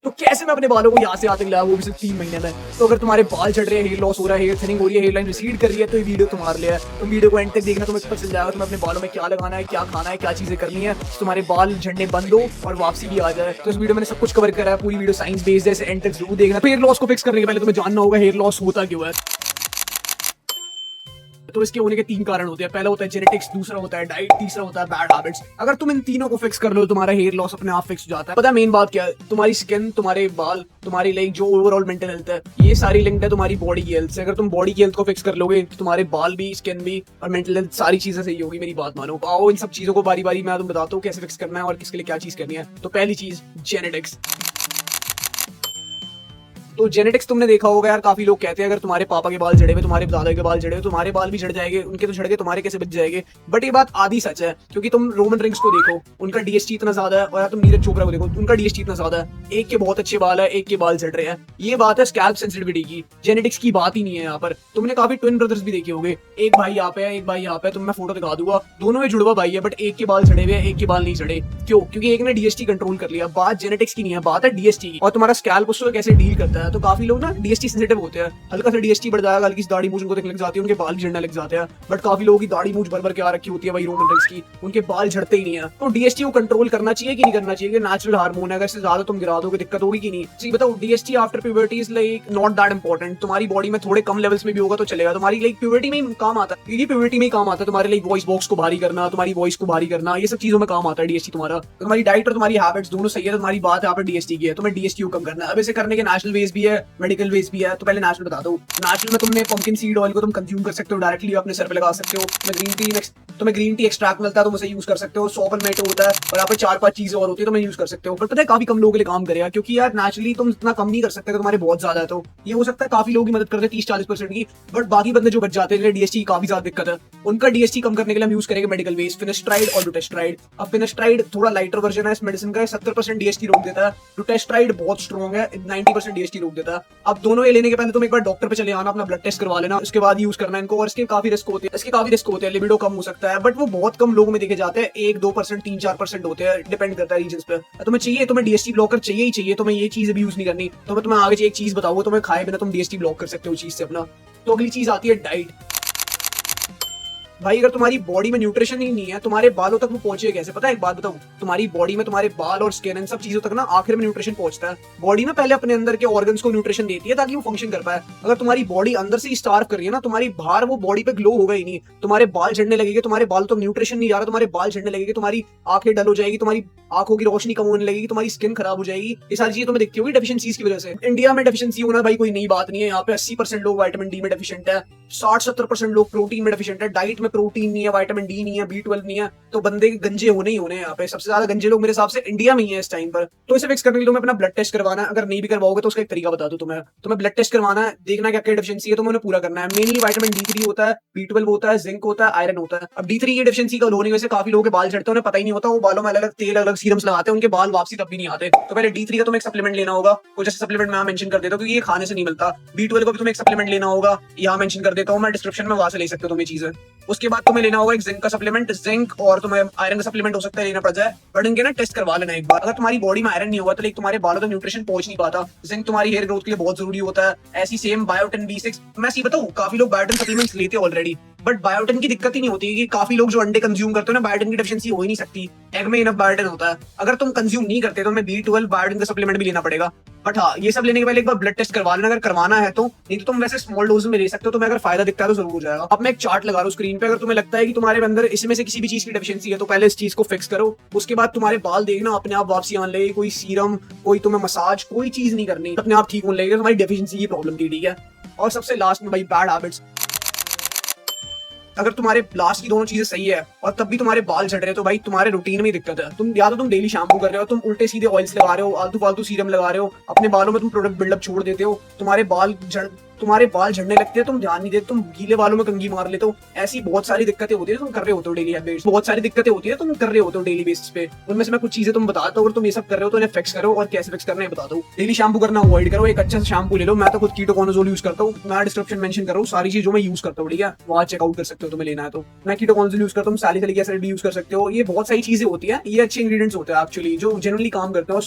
तो कैसे मैं अपने बालों को यहाँ से यहाँ तक लाया, वो भी सिर्फ 3 महीने में। तो अगर तुम्हारे बाल झड़ रहे हैं, हेयर लॉस हो रहा है, हेयर थिनिंग हो रही है, हेयर लाइन रिसीड कर रही है, तो ये वीडियो तुम्हारे लिए है। तुम वीडियो को एंड तक देखना, तुम्हें पता चल जाएगा तुम्हें अपने बालों में क्या लगाना है, क्या खाना है, क्या चीजें करनी है, तुम्हारे बाल झड़ने बंद हो और वापसी भी आ जाए। तो इस वीडियो मैंने सब कुछ कवर करा है, पूरी वीडियो साइंस बेस्ड है, एंड तक जरूर देखना। तो हेयर लॉस को फिक्स करने के पहले तुम्हें जानना होगा हेयर लॉस होता क्यों है। तो इसके होने के 3 कारण होते हैं। पहला होता है जेनेटिक्स, दूसरा होता है डाइट, तीसरा होता है बैड हैबिट्स। अगर तुम इन तीनों को फिक्स कर लो, तुम्हारा हेयर लॉस अपने आप फिक्स हो जाता है। पता है मेन बात क्या है? तुम्हारी स्किन, तुम्हारे बाल, तुम्हारी लाइक जो ओवरऑल मेंटल हेल्थ है, ये सारी लिंक्ड है तुम्हारी बॉडी की हेल्थ से। अगर तुम बॉडी की हेल्थ को फिक्स कर लोगे तो तुम्हारे बाल भी, स्किन भी और मेंटल हेल्थ सारी चीजें सही होगी। मेरी बात मानो। आओ इन सब चीजों को बारी बारी मैं तुम्हें बताता हूँ कैसे फिक्स करना है और किसके लिए क्या चीज करनी है। तो पहली चीज जेनेटिक्स। तो जेनेटिक्स तुमने देखा होगा यार, काफी लोग कहते हैं अगर तुम्हारे पापा के बाल झड़े हुए, तुम्हारे दादा के बाल झड़े हुए, तुम्हारे बाल भी झड़ जाएंगे, उनके तो झड़ गए, तुम्हारे कैसे बच जाएंगे। बट ये बात आधी सच है, क्योंकि तुम रोमन रिंग्स को देखो, उनका डीएसटी इतना ज्यादा है, और या तुम नीरज चोपड़ा को देखो, उनका डीएसटी इतना ज्यादा है। एक के बहुत अच्छे बाल है, एक के बाल झड़ रहे हैं। ये बात है स्कैल्प सेंसिटिविटी की, जेनेटिक्स की बात ही नहीं है यहाँ पर। तुमने काफी ट्विन ब्रदर्स भी देखे होंगे, एक भाई यहाँ पे है, एक भाई यहाँ पे, तुम मैं फोटो दिखा दूंगा, दोनों में जुड़वा भाई है, बट एक के बाल झड़े हुए हैं, एक के बाल नहीं झड़े। क्यों? क्योंकि एक ने डीएसटी कंट्रोल कर लिया। बात जेनेटिक्स की नहीं है, बात है डीएसटी की। और तुम्हारा स्कैल्प उसको कैसे डील करता है। तो काफी लोग ना डीएसटी सेंसिटिव होते हैं, हल्का सा डीएसटी बढ़ जाएगा, हल्की सी दाढ़ी मूंछ उनको दिखने लग जाती है, उनके बाल भी झड़ने लग जाते हैं। बट काफी लोगों की दाढ़ी मूंछ भर भर के आ रखी होती है भाई रोमन रिंग्स की, उनके बाल झड़ते ही नहीं है। तो डीएसटी को कंट्रोल करना चाहिए कि नहीं करना चाहिए? नेचुरल हार्मोन है, अगर इससे ज्यादा तुम गिरा दोगे दिक्कत होगी कि नहीं? जी बताओ। DST after puberty is like not that important. तुम्हारी बॉडी में थोड़े कम लेवल्स में भी होगा तो चलेगा, तुम्हारी लाइक प्यूबर्टी में ही काम आता है, क्योंकि प्यूबर्टी में ही काम आता है तुम्हारे लाइक वॉइस बॉक्स को भारी करना, तुम्हारी वॉइस को भारी करना, ये सब चीजों में काम आता है डीएसटी तुम्हारा। तुम्हारी डाइट और तुम्हारी हैबिट्स दोनों सही है तो तुम्हारी बात यहाँ पर डीएसटी की है, तुम्हें डीएसटी को कम करना है। अब इसे करने के नेशनल वेज भी है, मेडिकल वेज भी है। तो पहले नेशनल बता दो। नेचुरल में तुमने पंपकिन सीड ऑयल को तुम कंज्यूम कर सकते हो, डायरेक्टली अपने सर पे लगा सकते हो। तुम्हें ग्रीन टी एक्सट्रैक्ट मिलता है, तुम उसे यूज कर सकते हो। सॉपरमेटो होता है और यहाँ पे 4-5 चीजें और होती है, तुम यूज कर सकते हो। पर पता है काफी कम लोगों के लिए काम करेगा, क्योंकि यार नेचुरली तुम इतना कम नहीं कर सकते, तुम्हारे बहुत ज्यादा है। तो ये हो सकता है काफी लोगों की मदद करते हैं 30-40% की, बट बाकी बंदे जो बच जाते हैं डीएसटी की काफी ज्यादा दिक्कत है, उनका डीएसटी कम करने के लिए हम यूज करेंगे मेडिकल वेज, फिनेस्ट्राइड और डुटेस्ट्राइड। अब फिनेस्ट्राइड थोड़ा लाइटर वर्जन है इस मेडिसिन का, 70% डीएसटी रोक देता है। डुटेस्ट्राइड बहुत स्ट्रॉन्ग है, 90% डीएसटी रोक देता है। अब दोनों ये लेने के पहले तुम एक बार डॉक्टर पे चले आना, अपना ब्लड टेस्ट करवा लेना, उसके बाद यूज करना इनको। और इसके काफी रिस्क होते हैं, लिबिडो कम हो सकता है, बट वो बहुत कम लोगों में देखे जाते हैं, 1-2%, 3-4% होते हैं, डिपेंड करता है रीजंस पे। तुम्हें चाहिए, तुम्हें डीएसटी ब्लॉकर चाहिए ही चाहिए, तुम्हें ये चीज भी यूज नहीं करनी, तो मैं तुम्हें आगे एक चीज बताऊंगा, तुम्हें खाए बिना तुम डीएसटी ब्लॉक कर सकते हो चीज से अपना। तो अगली चीज आती है डाइट। भाई अगर तुम्हारी बॉडी में न्यूट्रिशन ही नहीं है, तुम्हारे बालों तक वो पहुंचे कैसे? पता है एक बात बताऊं, तुम्हारी बॉडी में तुम्हारे बाल और स्किन इन सब चीजों तक ना आखिर में न्यूट्रिशन पहुंचता है। बॉडी में पहले अपने अंदर के ऑर्गन्स को न्यूट्रिशन देती है ताकि वो फंक्शन कर पाए। अगर तुम्हारी बॉडी अंदर से स्टार्व कर रही है ना, तुम्हारी बाहर वो बॉडी पे ग्लो होगा ही नहीं, तुम्हारे बाल झड़ने लगेंगे, तुम्हारे बाल तो न्यूट्रिशन नहीं जा रहा, तुम्हारे बाल झड़ने लगेंगे, तुम्हारी आंखें डल हो जाएगी, तुम्हारी आंखों की रोशनी कम होने लगेगी, तुम्हारी स्किन खराब हो जाएगी। ये सारी चीजें तुम्हें दिखती होगी डेफिशिएंसीज की वजह से। इंडिया में डेफिशिएंसी होना भाई कोई नई बात नहीं है, यहाँ पे 80% लोग विटामिन डी में डेफिशिएंट है, 60-70% लोग प्रोटीन में डेफिशिएंट है। डाइट में प्रोटीन नहीं है, विटामिन डी नहीं है, B12 नहीं है, तो बंदे गंजे होने ही होने हैं। यहाँ पे सबसे ज्यादा गंजे लोग मेरे हिसाब से इंडिया में ही है इस टाइम पर। तो इसे फिक्स करने के लिए तुम्हें अपना ब्लड टेस्ट करवाना है। अगर नहीं भी करवाओगे तो उसका एक तरीका बता दो तुम्हें ब्लड टेस्ट करवाना है, देखना क्या क्या डेफिशिएंसी है, तुम्हें उन्हें पूरा करना है। मेनली विटामिन D3 होता है, B12 होता है, जिंक होता है, आयरन होता है। अब D3 की डेफिशिएंसी का होने की वजह से काफी लोगों के बाल झड़ते हैं, उन्हें पता ही नहीं होता, वो बालों में अलग अलग तेल, अलग सीरम्स लगाते हैं, उनके बाल वापसी तब भी नहीं आते। तो पहले D3 का तुम्हें एक सप्लीमेंट लेना होगा, कुछ ऐसे सप्लीमेंट मैं मेंशन कर देता हूँ क्योंकि ये खाने से नहीं मिलता। B12 को भी तुम्हें एक सप्लीमेंट लेना होगा, यहाँ मेंशन कर देता हूँ मैं, डिस्क्रिप्शन में वहां से ले सकते हो तुम ये चीजें। उसके बाद तुम्हें लेना होगा एक जिंक का सप्लीमेंट, जिंक और तुम्हें आयरन का सप्लीमेंट हो सकता है लेना पड़ जाए, बट इनके ना टेस्ट करवा लेना एक बार। अगर तुम्हारी बॉडी में आयरन नहीं होगा तो लाइक तुम्हारे बालों तक न्यूट्रिशन पहुंच नहीं पाता। जिंक तुम्हारी हेयर ग्रोथ के लिए बहुत जरूरी होता है, ऐसी सेम बायोटिन B6। मैं सही बताऊं, काफी लोग बायोटिन सप्लीमेंट्स लेते हैं ऑलरेडी, बट बायोटिन की दिक्कत ही नहीं होती कि काफी लोग जो अंडे कंज्यूम करते हो ना, बायोटिन की डेफिशिएंसी हो ही नहीं सकती, एग में इनफ बायोटिन होता है। अगर तुम कंज्यूम नहीं करते तो हमें B12 बायोटिन का सप्लीमेंट भी लेना पड़ेगा। बट हाँ, ये सब लेने के पहले एक बार ब्लड टेस्ट करवा लेना, अगर करवाना है तो। नहीं तो तुम वैसे स्मॉल डोज में ले सकते हो, तुम्हें अगर फायदा दिखता है तो जरूर हो जाएगा। अब मैं एक चार्ट लगा रहा हूँ स्क्रीन पे, अगर तुम्हें लगता है कि तुम्हारे अंदर इसमें से किसी भी चीज की डेफिशिएंसी है तो पहले इस चीज को फिक्स करो। उसके बाद तुम्हारे बाल देखना अपने आप वापसी आने लगे, कोई सीरम, कोई तुम्हें मसाज, कोई चीज नहीं करनी, अपने आप ठीक होने लगेगा तुम्हारी डेफिशिएंसी की प्रॉब्लम थी, ठीक है। और सबसे लास्ट में भाई बैड हैबिट्स। अगर तुम्हारे लास्ट की दोनों चीजें सही है और तब भी तुम्हारे बाल झड़ रहे हैं तो भाई तुम्हारे रूटीन में दिक्कत है। तुम या तो तुम डेली शैम्पू कर रहे हो, तुम उल्टे सीधे ऑयल्स लगा रहे हो, आलतू फालतू सीरम लगा रहे हो, अपने बालों में तुम प्रोडक्ट बिल्डअप छोड़ देते हो, तुम्हारे बाल झड़ने लगते हैं, तुम ध्यान नहीं देते, तुम गीले बालों में कंघी मार लेते हो। ऐसी बहुत सारी दिक्कतें होती है तुम कर रहे होते हो डेली हैबिट्स, बहुत सारी दिक्कतें होती है तुम कर रहे होते हो डेली बेसिस पे। उनमें से मैं कुछ चीजें तुम बताता हूँ, अगर तुम ये सब कर रहे हो तो इन्हें फिक्स करो, और कैसे फिक्स करना है बताता हूँ। डेली शैम्पू करना अवॉइड करो, एक अच्छा सा शैम्पू ले लो। मैं तो खुद कीटोकोनाजोल यूज करता हूँ, मैं डिस्क्रिप्शन मेंशन कर रहा हूँ सारी चीजों में यूज करता हूँ, ठीक है, वहाँ चेकआउट कर सकते हो तुम्हें लेना है तो। मैं कीटोकोनाजोल यूज करता हूँ, सैलिसिलिक एसिड भी यूज कर सकते हो। ये बहुत सारी चीजें होती है, ये अच्छे इंग्रेडिएंट्स होते हैं एक्चुअली जो जनरली काम करते हैं।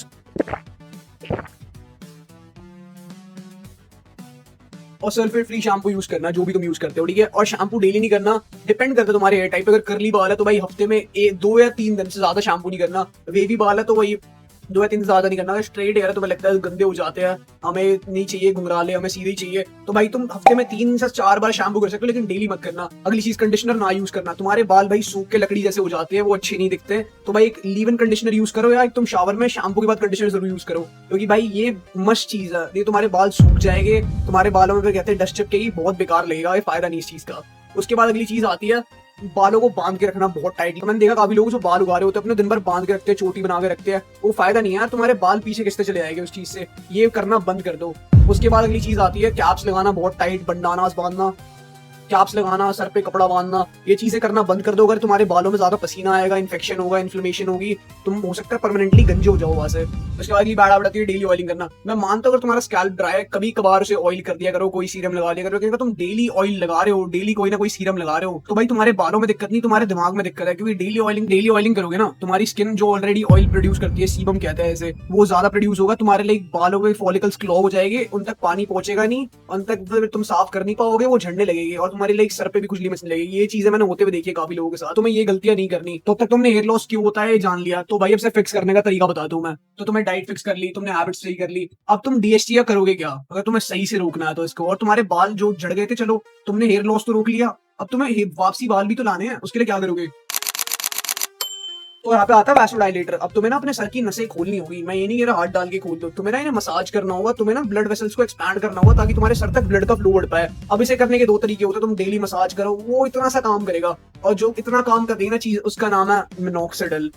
और सल्फेट फ्री शैम्पू यूज करना जो भी तुम यूज करते हो, ठीक है। और शैम्पू डेली नहीं करना, डिपेंड करता है तुम्हारे हेयर टाइप। अगर कर्ली बाल है तो भाई हफ्ते में 2 या 3 दिन से ज्यादा शैम्पू नहीं करना। वेवी बाल है तो वही 2 या 3 से ज्यादा नहीं करना। अगर स्ट्रेट हेयर है तुम्हें लगता है गंदे हो जाते हैं, हमें नहीं चाहिए घुंघराले, हमें सीधे ही चाहिए, तो भाई तुम हफ्ते में 3 से 4 बार शैम्पू कर सकते हो, लेकिन डेली मत करना। अगली चीज, कंडीशनर ना यूज करना। तुम्हारे बाल भाई सूख के लकड़ी जैसे हो जाते हैं, वो अच्छे नहीं दिखते, तो भाई एक लीव इन कंडीशनर यूज करो, या एक तुम शावर में शैम्पू के बाद कंडीशनर जरूर यूज करो, क्योंकि भाई ये मस्त चीज है। ये तुम्हारे बाल सूख जाएंगे, तुम्हारे बालों में फिर कहते हैं डस्ट चिपकेगी, बहुत बेकार लगेगा, ये फायदा नहीं इस चीज का। उसके बाद अगली चीज आती है बालों को बांध के रखना बहुत टाइटली। मैंने देखा काफी लोग जो बाल उगा रहे होते हैं अपने दिन भर बांध के रखते हैं, चोटी बना के रखते हैं, वो फायदा नहीं है यार, तुम्हारे बाल पीछे किससे चले जाएंगे उस चीज से। ये करना बंद कर दो। उसके बाद अगली चीज आती है कैप्स लगाना बहुत टाइट, बंडानास बांधना, कैप्स लगाना, सर पे कपड़ा बांधना, ये चीजें करना बंद कर दो। अगर तुम्हारे बालों में ज्यादा पसीना आएगा, इन्फेक्शन होगा, इन्फ्लेमेशन होगी, तुम हो सकता है परमानेंटली गंजे हो जाओ वहां से। उसके बाद बैड हैबिट आती है डेली ऑयलिंग करना। मैं मानता हूँ अगर तुम्हारा स्कैल्प ड्राई है, कभी कभार उसे ऑयल कर दिया करो, कोई सीरम लगा दिया करो, क्योंकि तुम डेली ऑयल लगा रहे हो, डेली कोई ना कोई सीरम लगा रहे हो, तो भाई तुम्हारे बालों में दिक्कत नहीं, तुम्हारे दिमाग में दिक्कत है। क्योंकि डेली ऑयलिंग करोगे ना, तुम्हारी स्किन जो ऑलरेडी ऑयल प्रोड्यूस करती है, सीबम कहते हैं इसे, वो ज्यादा प्रोड्यूस होगा, तुम्हारे लिए बालों के फॉलिकल्स क्लॉग हो जाएंगे, उन तक पानी पहुंचेगा नहीं, उन तक फिर तुम साफ कर नहीं पाओगे, वो झड़ने लगेगी, और तुम्हारे लिए सर पे भी खुजली मचने लगेगी। ये चीजें मैंने होते हुए देखी है काफी लोगों के साथ। तुम्हें ये गलतियां नहीं करनी। तो तक तुमने हेयर लॉस क्यों होता है ये जान लिया, तो भाई अब से फिक्स करने का तरीका बता दूं मैं। तो तुम्हें डाइट फिक्स कर ली, तुमने हैबिट्स सही कर ली, अब तुम डीएसटी करोगे क्या, अगर तुम्हें सही से रोकना है तो इसको। और तुम्हारे बाल जो झड़ गए थे, चलो तुमने हेयर लॉस तो रोक लिया, अब तुम्हें वापसी बाल भी तो लाने हैं, उसके लिए क्या करोगे। तो यहाँ पे आता है वैसोडाइलेटर। अब तुम्हें ना अपने सर की नसें खोलनी होगी, मैं ये नहीं कह रहा हाथ डाल के खोल दो, तुम्हें ना इन्हें मसाज करना होगा, तुम्हें ना ब्लड वेसल्स को एक्सपैंड करना होगा, ताकि तुम्हारे सर तक ब्लड का फ्लो बढ़ पाए। अब इसे करने के 2 तरीके होते हैं, तुम डेली मसाज करो, वो इतना सा काम करेगा, और जो इतना काम कर देगी ना चीज, उसका नाम है मिनॉक्सिडिल।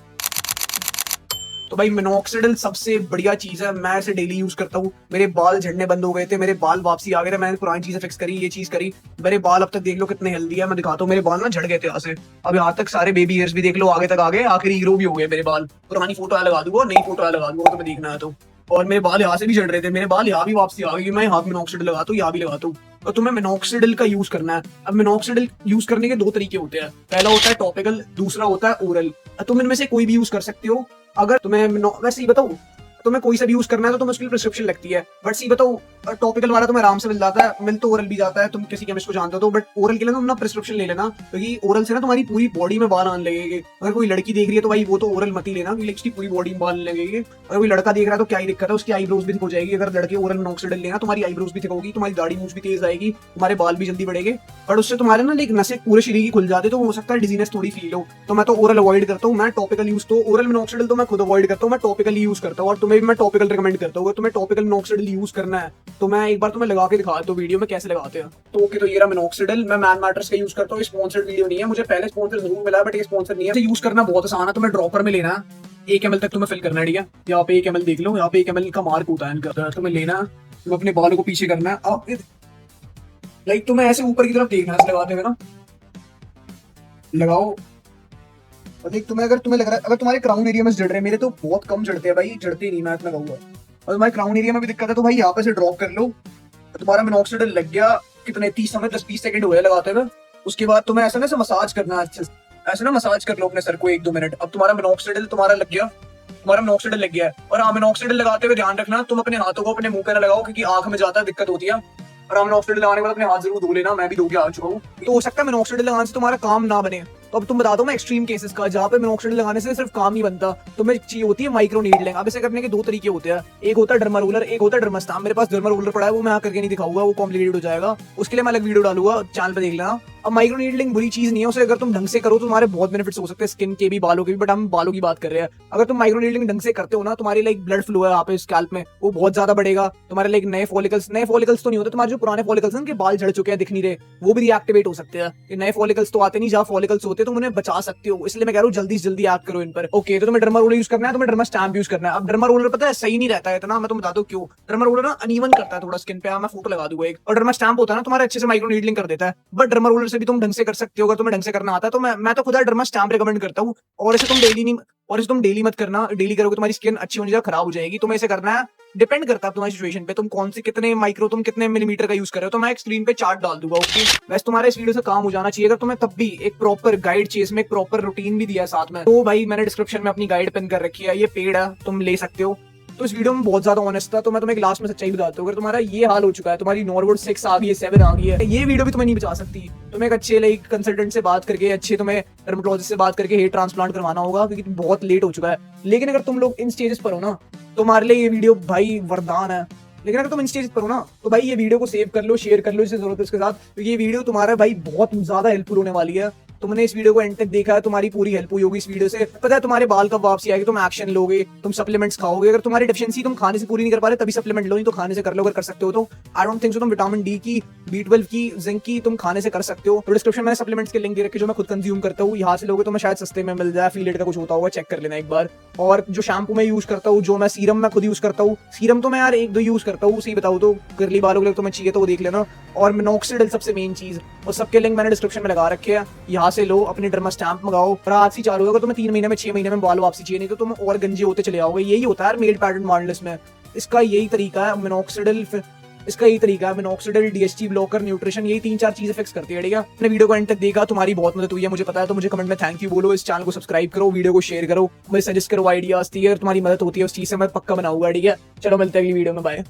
तो भाई मिनॉक्सिडिल सबसे बढ़िया चीज है, मैं इसे डेली यूज करता हूँ। मेरे बाल झड़ने बंद हो गए थे, मेरे बाल वापसी आ गए थे, मैंने पुरानी चीजें फिक्स करी, ये चीज करी, मेरे बाल अब तक देख लो कितने हेल्दी है। मैं दिखाता हूँ, मेरे बाल ना झड़ गए थे यहाँ से, अब यहाँ तक सारे बेबी हेयर्स भी देख लो, आगे तक आ गए, आखिरी हीरो भी हो गए मेरे बाल। पुरानी फोटो लगा दूंगा, नई फोटो लगा दूंगा, तुम्हें देखना है तो। और मेरे बाल यहाँ से भी झड़ रहे थे, मेरे बाल यहाँ भी वापसी आ गई, मैं यहाँ मिनॉक्सिडिल लगाता हूँ, यहाँ भी लगाता हूँ। तो तुम्हें मिनॉक्सिडिल का यूज करना है। अब मिनॉक्सिडिल यूज करने के 2 तरीके होते हैं, पहला होता है टॉपिकल, दूसरा होता है ओरल। तुम इनमें से कोई भी यूज कर सकते हो। अगर तुम्हें वैसे ही बताऊं, तुम्हें कोई सा भी यूज करना है तो तुम्हें उसके लिए प्रिस्क्रिप्शन लगती है, बट सी बताओ टॉपिकल वाला तुम्हें आराम से मिल जाता है, मिल तो ओरल भी जाता है, तुम किसी केमिस्ट को जानते हो तो, बट ओरल के लिए तुम ना प्रिस्क्रिप्शन ले लेना, क्योंकि ओरल से ना तुम्हारी पूरी बॉडी में बाल आने लगेंगे। अगर कोई लड़की देख रही है तो भाई वो तो ओरल मत ही लेना, क्योंकि उसकी पूरी बॉडी में बाल आने लगेंगे। अगर कोई लड़का देख रहा है तो क्या ही दिक्कत है, उसकी आईब्रोज भी थिक हो जाएगी। अगर लड़के ओरल मिनॉक्सिडिल लेना, तुम्हारी आईब्रोज भी थिक होगी, तुम्हारी दाढ़ी मूछ भी तेज आएगी, तुम्हारे बाल भी जल्दी बढ़ेंगे, और उससे तुम्हारे ना एक नसें पूरे शरीर की खुल जाती, तो हो सकता है डिजीनेस थोड़ी फील हो। तो मैं तो ओरल अवॉइड करता हूँ, मैं टॉपिकल यूज तो ओरल मिनॉक्सिडिल तो मैं खुद अवॉइड करता हूँ, मैं टॉपिकल यूज करता हूँ, और तुम्हें भी मैं टॉपिकल रिकमेंड करता हूँ। तुम्हें टॉपिकल मिनॉक्सिडिल यूज करना है तो मैं एक बार तुम्हें लगा के दिखा दो वीडियो में कैसे लगाते हैं। तो ओके, तो ये रहा मिनॉक्सिडिल, मैं मैन मैटर्स का यूज करता हूँ, स्पॉन्सर्ड वीडियो नहीं है, मुझे पहले स्पॉन्सर जरूर मिला बट ये स्पॉन्सर नहीं है। यूज करना बहुत आसान है, तुम्हें ड्रॉपर में लेना है, 1 ml तक तुम्हें फिल करना है, ठीक है। यहाँ पे 1 ml देख लो, यहाँ पे 1 ml का मार्क होता है इनका, तुम्हें लेना है, तुम्हें अपने बालों को पीछे करना है, अब लाइक तुम्हें ऐसे ऊपर की तरफ देखना है लगाते हुए ना, लगाओ। और देख तुम्हें, अगर तुम्हें लग रहा है, अगर तुम्हारे क्राउन एरिया में जड़ रहे हैं, मेरे तो बहुत कम जड़ते हैं भाई, जड़ते नहीं, मैं इतना कहूंगा। और तुम्हारे क्राउन एरिया में भी दिक्कत है तो भाई यहाँ पे से ड्रॉप कर लो, तुम्हारा मिनॉक्सिडिल लग गया। कितने 10-20 सेकंड हुए लगाते हुए। उसके बाद तुम्हें ऐसा ना मसाज करना है अच्छे से, ऐसे ना मसाज कर लो अपने सर को 1-2 मिनट। अब तुम्हारा मिनॉक्सिडिल तुम्हारा लग गया, तुम्हारा मिनॉक्सिडिल लग गया है। और हाँ, मिनॉक्सिडिल लगाते हुए ध्यान रखना, तुम अपने हाथों को अपने मुंह पे ना लगाओ, क्योंकि आंख में जाता है, दिक्कत होती है। और हाँ, मिनॉक्सिडिल लगाने के बाद अपने हाथ जरूर धो लेना, मैं भी धो के आ चुका हूँ। तो हो सकता है मिनॉक्सिडिल लगाने से तुम्हारा काम ना बने। तो अब तुम बता दो मैं एक्सट्रीम केसेस का, जहाँ पे मिनॉक्सिडिल लगाने से सिर्फ काम नहीं बनता, तुम्हें चाहिए होती है माइक्रो नीडलिंग। अब इसे करने के 2 तरीके होते हैं, एक होता है डर्मा रोलर, एक होता है डर्मास्टाम। मेरे पास डर्मा रोलर पड़ा है, वो मैं करके नहीं दिखाऊंगा, वो कॉम्प्लिकेटेड हो जाएगा, उसके लिए मैं अलग वीडियो डालूंगा, चैनल पे देख लेना। अब माइक्रो नीडलिंग बुरी चीज नहीं है, उसे अगर तुम ढंग से करो तो तुम्हारे बहुत बेनिफिट्स हो सकते हैं, स्किन के भी, बालों के भी, बट हम बालों की बात कर रहे हैं। अगर तुम माइक्रो नीडलिंग ढंग से करते हो ना, तुम्हारी लाइक ब्लड फ्लो है यहाँ पे स्कैल्प में वो बहुत ज्यादा बढ़ेगा, तुम्हारे लाइक नए फॉलिकल्स तो नहीं होते, तुम्हारे जो पुराने फॉलिकल्स हैं उनके बाल झड़ चुके हैं दिख नहीं रहे, वो भी रिएक्टिवेट हो सकते हैं। ये नए फॉलिकल्स तो आते नहीं, जहाँ फॉलिकल्स होते तुम उन्हें बचा सकते हो, इसलिए मैं कह रहा हूँ जल्दी से जल्दी एक्ट करो इन पर। ओके, तो तुम्हें डर्मा रोलर यूज करना है, तुम्हें डर्मा स्टैम्प यूज करना है। अब डर्मा रोलर पता है सही नहीं रहता है इतना, मैं तुम्हें बता दूं क्यों। डर्मा रोलर ना अनइवन करता है थोड़ा स्किन पे, मैं फोटो लगा दूंगा एक। और डर्मा स्टैम्प होता है ना तुम्हारे अच्छे से माइक्रो नीडलिंग कर देता है, बट डर्मा रोलर से भी तुम ढंग से कर सकते हो अगर तुम्हें ढंग से करना आता है। तो मैं तो खुद डर्मा स्टैम्प रिकमेंड करता हूँ। और इसे तुम डेली नहीं, और इसे तुम डेली मत करना, डेली करोगे तुम्हारी स्किन अच्छी होनी चाहिए, खराब हो जाएगी। तुम्हें इसे करना है, डिपेंड करता है तुम्हारी सिचुएशन पे, तुम कौन से कितने माइक्रो, तुम कितने मिलीमीटर का यूज कर रहे हो। तो मैं एक स्क्रीन पे चार्ट डाल दूंगा। ओके, वैसे तुम्हारे इस वीडियो से काम हो जाना चाहिए। अगर तुम्हें तब भी एक प्रॉपर गाइड चाहिए, इसमें एक प्रॉपर रूटीन भी दिया है साथ में, तो भाई मैंने डिस्क्रिप्शन में अपनी गाइड पिन कर रखी है, ये पेड है, तुम ले सकते हो। तो इस वीडियो में बहुत ज्यादा ऑनेस्ट था, तो मैं तुम्हें एक लास्ट में सच्चाई बताता हूँ। अगर तुम्हारा ये हाल हो चुका है, तुम्हारी नॉर्वुड 6 आ गई है, 7 आ गई है, ये वीडियो भी तुम्हें नहीं बचा सकती। तुम्हें एक अच्छे लाइक कंसल्टेंट से बात करके, अच्छे तुम्हें डर्मेटोलॉजिस्ट से बात करके हेयर ट्रांसप्लांट करवाना होगा, क्योंकि बहुत लेट हो चुका है। लेकिन अगर तुम लोग इन स्टेजेस पर हो ना, तुम्हारे लिए ये वीडियो भाई वरदान है। लेकिन अगर तुम इन स्टेज पर हो ना, तो भाई ये वीडियो को सेव कर लो, शेयर कर लो जिसे जरूरत है उसके साथ, क्योंकि ये वीडियो तुम्हारा भाई बहुत ज्यादा हेल्पफुल होने वाली है। तुमने इस वीडियो को एंड तक देखा है, तुम्हारी पूरी हेल्प हुई होगी इस वीडियो से। पता है तुम्हारे बाल कब वापसी आएगी, तुम एक्शन लोगे, तुम सप्लीमेंट्स खाओगे। अगर तुम्हारी डेफिशिएंसी तुम खाने से पूरी नहीं कर पा रहे तभी सप्लीमेंट लो, नहीं तो खाने से कर लो अगर कर सकते हो तो। आई डोंट थिंक सो तुम विटामिन डी की, B12 की, जिंक की तुम खाने से कर सकते हो। तो डिस्क्रिप्शन में सप्लीमेंट्स के लिंक दे रखे जो मैं खुद कंज्यूम करता हूँ, यहाँ से लोगे तो मैं शायद सस्ते में मिल जाए, एफिलिएट का कुछ होता होगा, चेक कर लेना एक बार। और जो शैम्पू मैं यूज करता हूँ, जो मैं सीरम मैं खुद यूज करता हूँ, सीरम तो मैं यार 1-2 यूज करता हूँ, सही बताऊँ तो गर्ली बालों के लिए तुम्हें चाहिए तो वो देख लेना। और मिनॉक्सिडिल सबसे मेन चीज, और सबके लिंक मैंने डिस्क्रिप्शन में लगा रखे हैं, यहाँ से लो, अपने डर्मा स्टैम्प मंगाओ। और आज ही चालू होगा, तुम्हें 3 महीने में 6 महीने में बाल वापसी चाहिए, नहीं तो तुम और गंजे होते चले आओगे। यही होता है मेल पैटर्न मॉडल्स में, इसका यही तरीका है। मिनॉक्सिडिल, इसका यही तरीका है, मिनॉक्सिडिल, DHT ब्लॉकर, न्यूट्रिशन, यही 3-4 चीजें फिक्स करती है। ठीक है, मैंने वीडियो को एंड तक देखा, तुम्हारी बहुत मदद हुई है मुझे पता है, तो मुझे कमेंट में थैंक यू बोलो। इस चैनल को सब्सक्राइब करो, वीडियो को शेयर करो, मुझे सजेस्ट करो आइडियाज, अगर तुम्हारी मदद होती है उस चीज से मैं पक्का बनाऊंगा। ठीक है, चलो मिलते हैं अगली वीडियो में, बाय।